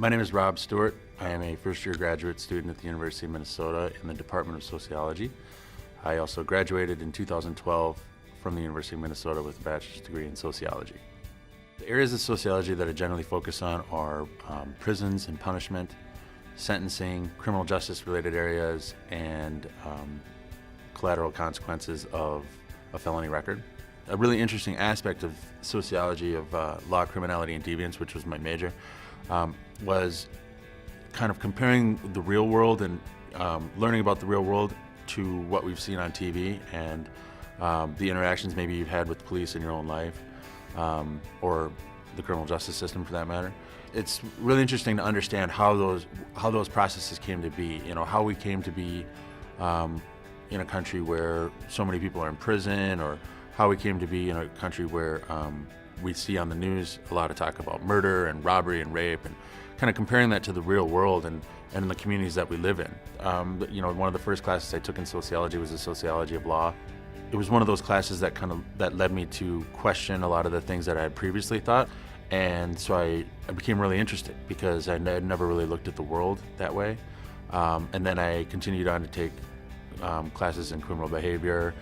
My name is Rob Stewart. I am a first-year graduate student at the University of Minnesota in the Department of Sociology. I also graduated in 2012 from the University of Minnesota with a bachelor's degree in sociology. The areas of sociology that I generally focus on are prisons and punishment, sentencing, criminal justice-related areas, and collateral consequences of a felony record. A really interesting aspect of sociology of law, criminality, and deviance, which was my major, was kind of comparing the real world and learning about the real world to what we've seen on TV and the interactions maybe you've had with police in your own life, or the criminal justice system for that matter. It's really interesting to understand how those processes came to be. You know, how we came to be in a country where so many people are in prison, or how we came to be in a country where we see on the news a lot of talk about murder and robbery and rape, and kind of comparing that to the real world and the communities that we live in. You know, one of the first classes I took in sociology was the sociology of law. It was one of those classes that led me to question a lot of the things that I had previously thought, and so I became really interested because I had never really looked at the world that way. And then I continued on to take classes in criminal behavior,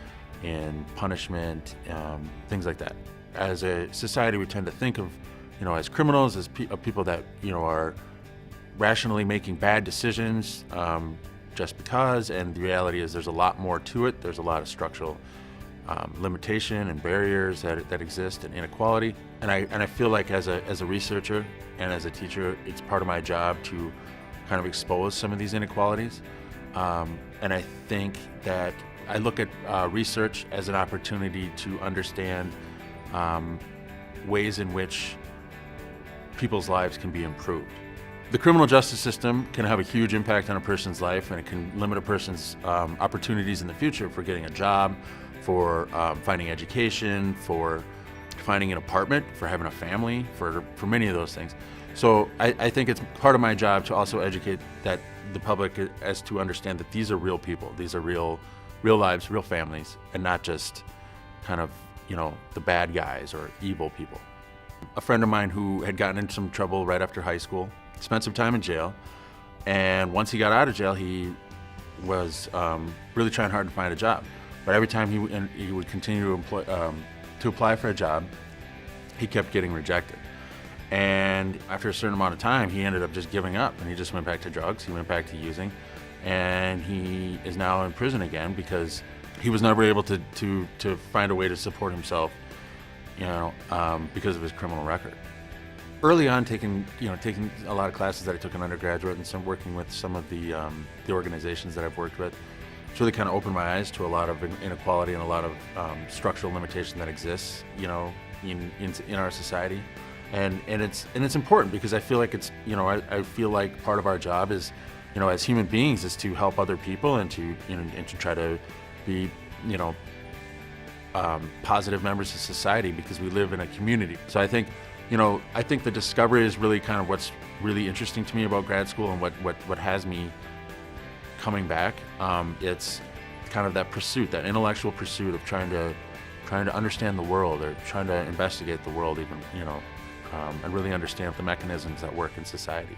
in punishment, things like that. As a society, we tend to think of, you know, as criminals, as people that, you know, are rationally making bad decisions just because, and the reality is there's a lot more to it. There's a lot of structural limitation and barriers that exist, and inequality. And I feel like as a researcher and as a teacher, it's part of my job to kind of expose some of these inequalities. And I think that I look at research as an opportunity to understand ways in which people's lives can be improved. The criminal justice system can have a huge impact on a person's life, and it can limit a person's opportunities in the future for getting a job, for finding education, for finding an apartment, for having a family, for many of those things. So I think it's part of my job to also educate the public as to understand that these are real people. These are real lives, real families, and not just kind of, you know, the bad guys or evil people. A friend of mine who had gotten into some trouble right after high school spent some time in jail, and once he got out of jail, he was really trying hard to find a job. But every time he would continue to apply for a job, he kept getting rejected. And after a certain amount of time, he ended up just giving up, and he just went back to drugs. He went back to using, and he is now in prison again because he was never able to find a way to support himself, you know, because of his criminal record. Early on, taking a lot of classes that I took in undergraduate and some working with some of the organizations that I've worked with, it's really kind of opened my eyes to a lot of inequality and a lot of structural limitation that exists, you know, in our society. And it's important because I feel like it's, you know, I feel like part of our job is, you know, as human beings, is to help other people and to try to be, you know, positive members of society because we live in a community. So I think the discovery is really kind of what's really interesting to me about grad school and what has me coming back. It's kind of that pursuit, that intellectual pursuit of trying to understand the world, or trying to investigate the world even, you know, and really understand the mechanisms that work in society.